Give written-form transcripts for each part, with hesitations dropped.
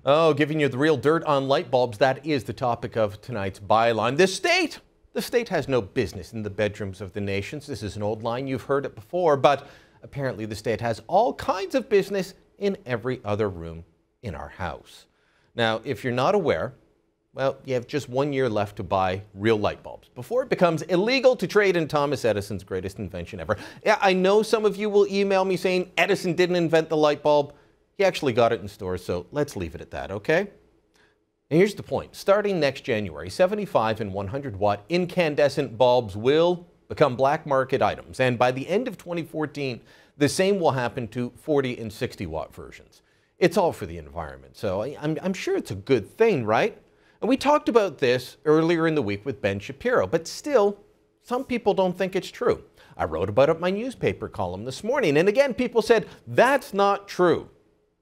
Oh, giving you the real dirt on light bulbs, that is the topic of tonight's byline. The state has no business in the bedrooms of the nations. This is an old line, you've heard it before, but apparently the state has all kinds of business in every other room in our house. Now, if you're not aware, well, you have just 1 year left to buy real light bulbs before it becomes illegal to trade in Thomas Edison's greatest invention ever. Yeah, I know some of you will email me saying Edison didn't invent the light bulb. He actually got it in stores, so let's leave it at that, okay? And here's the point. Starting next January, 75 and 100 watt incandescent bulbs will become black market items. And by the end of 2014, the same will happen to 40 and 60 watt versions. It's all for the environment, so I'm sure it's a good thing, right? And we talked about this earlier in the week with Ben Shapiro, but still, some people don't think it's true. I wrote about it in my newspaper column this morning, and again, people said, that's not true.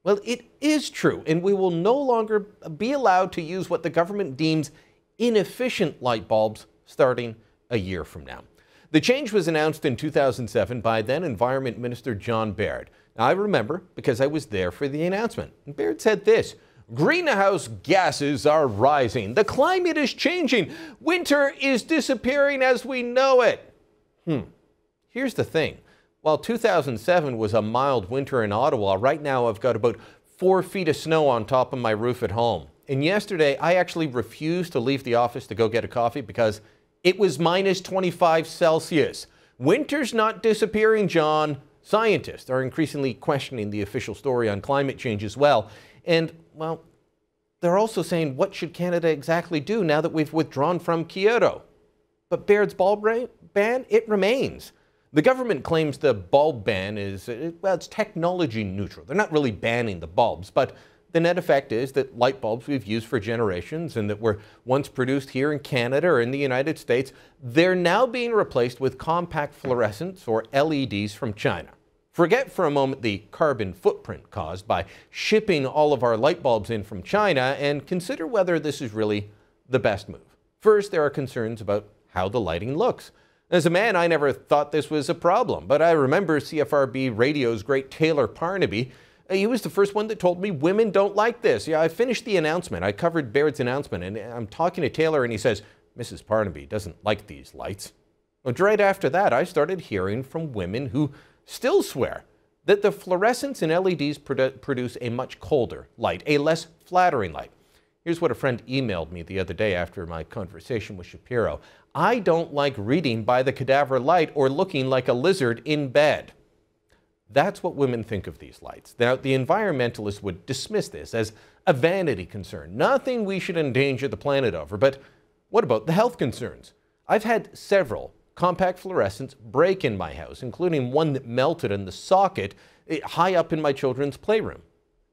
Well, it is true, and we will no longer be allowed to use what the government deems inefficient light bulbs starting a year from now. The change was announced in 2007 by then Environment Minister John Baird. Now, I remember because I was there for the announcement. And Baird said this: greenhouse gases are rising. The climate is changing. Winter is disappearing as we know it. Here's the thing. While 2007 was a mild winter in Ottawa, right now I've got about 4 feet of snow on top of my roof at home. And yesterday I actually refused to leave the office to go get a coffee because it was minus 25 Celsius. Winter's not disappearing, John. Scientists are increasingly questioning the official story on climate change as well. And, well, they're also saying, what should Canada exactly do now that we've withdrawn from Kyoto? But Baird's bulb ban, it remains. The government claims the bulb ban is, well, it's technology neutral. They're not really banning the bulbs, but the net effect is that light bulbs we've used for generations and that were once produced here in Canada or in the United States, they're now being replaced with compact fluorescents or LEDs from China. Forget for a moment the carbon footprint caused by shipping all of our light bulbs in from China and consider whether this is really the best move. First, there are concerns about how the lighting looks. As a man, I never thought this was a problem, but I remember CFRB Radio's great Taylor Parnaby. He was the first one that told me women don't like this. Yeah, I finished the announcement. I covered Baird's announcement, and I'm talking to Taylor, and he says, Mrs. Parnaby doesn't like these lights. Well, right after that, I started hearing from women who still swear that the fluorescents and LEDs produce a much colder light, a less flattering light. Here's what a friend emailed me the other day after my conversation with Shapiro. I don't like reading by the cadaver light or looking like a lizard in bed. That's what women think of these lights. Now, the environmentalists would dismiss this as a vanity concern, nothing we should endanger the planet over. But what about the health concerns? I've had several compact fluorescents break in my house, including one that melted in the socket high up in my children's playroom.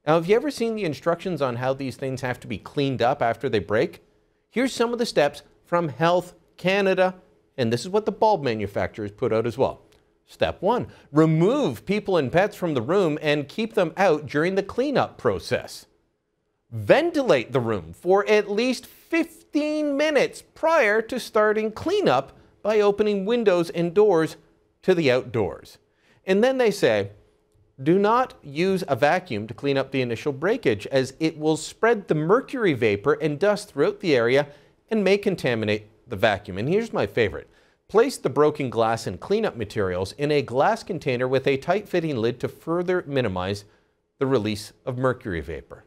Now, have you ever seen the instructions on how these things have to be cleaned up after they break? Here's some of the steps from Health Canada, and this is what the bulb manufacturers put out as well. Step 1, remove people and pets from the room and keep them out during the cleanup process. Ventilate the room for at least 15 minutes prior to starting cleanup by opening windows and doors to the outdoors. And then they say, do not use a vacuum to clean up the initial breakage, as it will spread the mercury vapor and dust throughout the area and may contaminate the vacuum. And here's my favorite. Place the broken glass and cleanup materials in a glass container with a tight-fitting lid to further minimize the release of mercury vapor.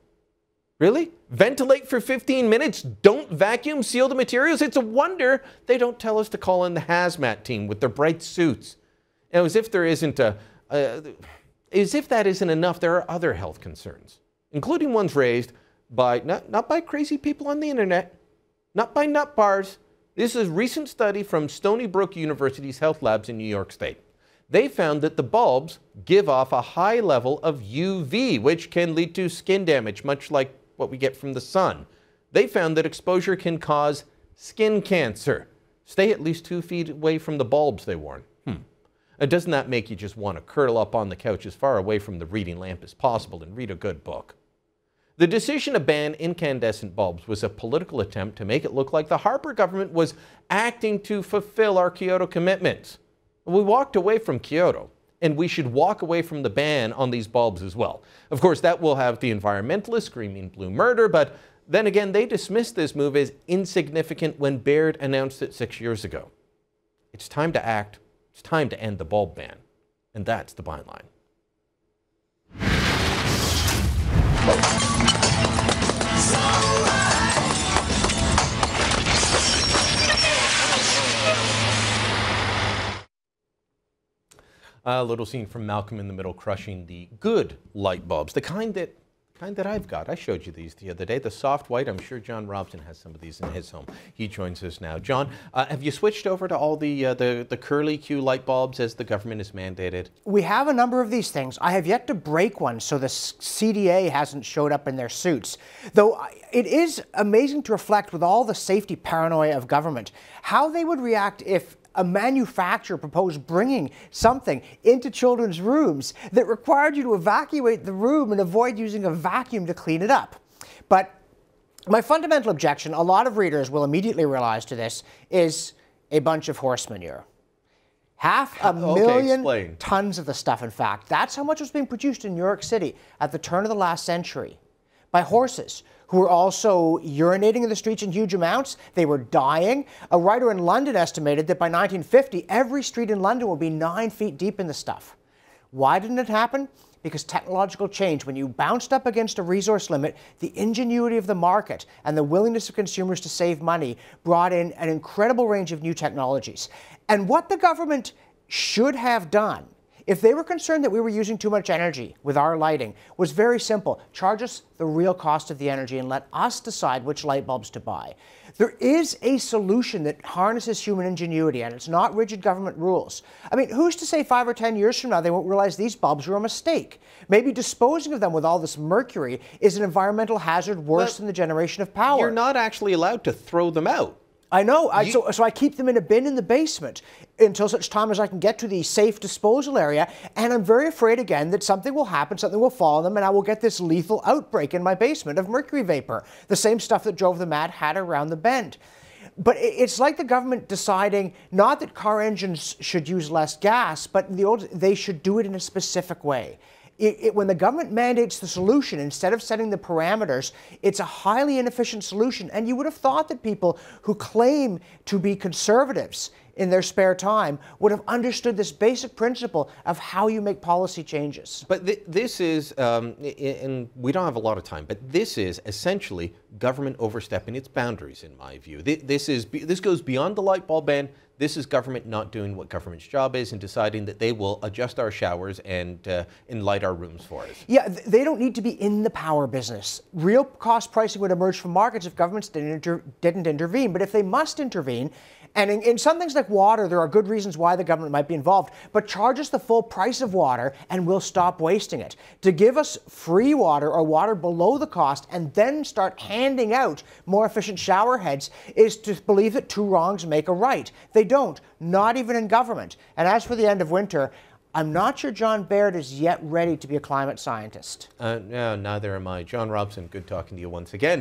Really? Ventilate for 15 minutes? Don't vacuum seal the materials? It's a wonder they don't tell us to call in the hazmat team with their bright suits. Now, as if there isn't as if that isn't enough, there are other health concerns, including ones raised by, not by crazy people on the internet, not by nut bars. This is a recent study from Stony Brook University's health labs in New York State. They found that the bulbs give off a high level of UV, which can lead to skin damage, much like what we get from the sun. They found that exposure can cause skin cancer. Stay at least 2 feet away from the bulbs, they warn. Doesn't that make you just want to curl up on the couch as far away from the reading lamp as possible and read a good book? The decision to ban incandescent bulbs was a political attempt to make it look like the Harper government was acting to fulfill our Kyoto commitments. We walked away from Kyoto, and we should walk away from the ban on these bulbs as well. Of course, that will have the environmentalists screaming blue murder, but then again, they dismissed this move as insignificant when Baird announced it 6 years ago. It's time to act. It's time to end the bulb ban. And that's the byline. A little scene from Malcolm in the Middle crushing the good light bulbs, the kind that I've got. I showed you these the other day, the soft white. I'm sure John Robson has some of these in his home. He joins us now. John, have you switched over to all the curly Q light bulbs as the government has mandated? We have a number of these things. I have yet to break one, so the CDA hasn't showed up in their suits. Though it is amazing to reflect, with all the safety paranoia of government, how they would react if a manufacturer proposed bringing something into children's rooms that required you to evacuate the room and avoid using a vacuum to clean it up. But my fundamental objection, a lot of readers will immediately realize to this, is a bunch of horse manure. 500,000 tons of the stuff, in fact. That's how much was being produced in New York City at the turn of the last century by horses, who were also urinating in the streets in huge amounts. They were dying. A writer in London estimated that by 1950, every street in London would be 9 feet deep in the stuff. Why didn't it happen? Because technological change, when you bounced up against a resource limit, the ingenuity of the market and the willingness of consumers to save money brought in an incredible range of new technologies. And what the government should have done, if they were concerned that we were using too much energy with our lighting, was very simple. Charge us the real cost of the energy and let us decide which light bulbs to buy. There is a solution that harnesses human ingenuity, and it's not rigid government rules. I mean, who's to say 5 or 10 years from now they won't realize these bulbs were a mistake? Maybe disposing of them with all this mercury is an environmental hazard worse than the generation of power. You're not actually allowed to throw them out. I know, so I keep them in a bin in the basement until such time as I can get to the safe disposal area, and I'm very afraid again that something will happen, something will fall on them, and I will get this lethal outbreak in my basement of mercury vapor, the same stuff that drove the Mad Hatter around the bend. But it's like the government deciding not that car engines should use less gas, but they should do it in a specific way. When the government mandates the solution, instead of setting the parameters, it's a highly inefficient solution. And you would have thought that people who claim to be conservatives in their spare time would have understood this basic principle of how you make policy changes. But this is, and we don't have a lot of time, but this is essentially government overstepping its boundaries, in my view. This goes beyond the light bulb ban. This is government not doing what government's job is and deciding that they will adjust our showers and light our rooms for us. Yeah, they don't need to be in the power business. Real cost pricing would emerge from markets if governments didn't intervene. But if they must intervene, and in some things like water, there are good reasons why the government might be involved, but charge us the full price of water and we'll stop wasting it. To give us free water or water below the cost and then start handing out more efficient shower heads is to believe that two wrongs make a right. They don't, not even in government. And as for the end of winter, I'm not sure John Baird is yet ready to be a climate scientist. No, neither am I. John Robson, good talking to you once again.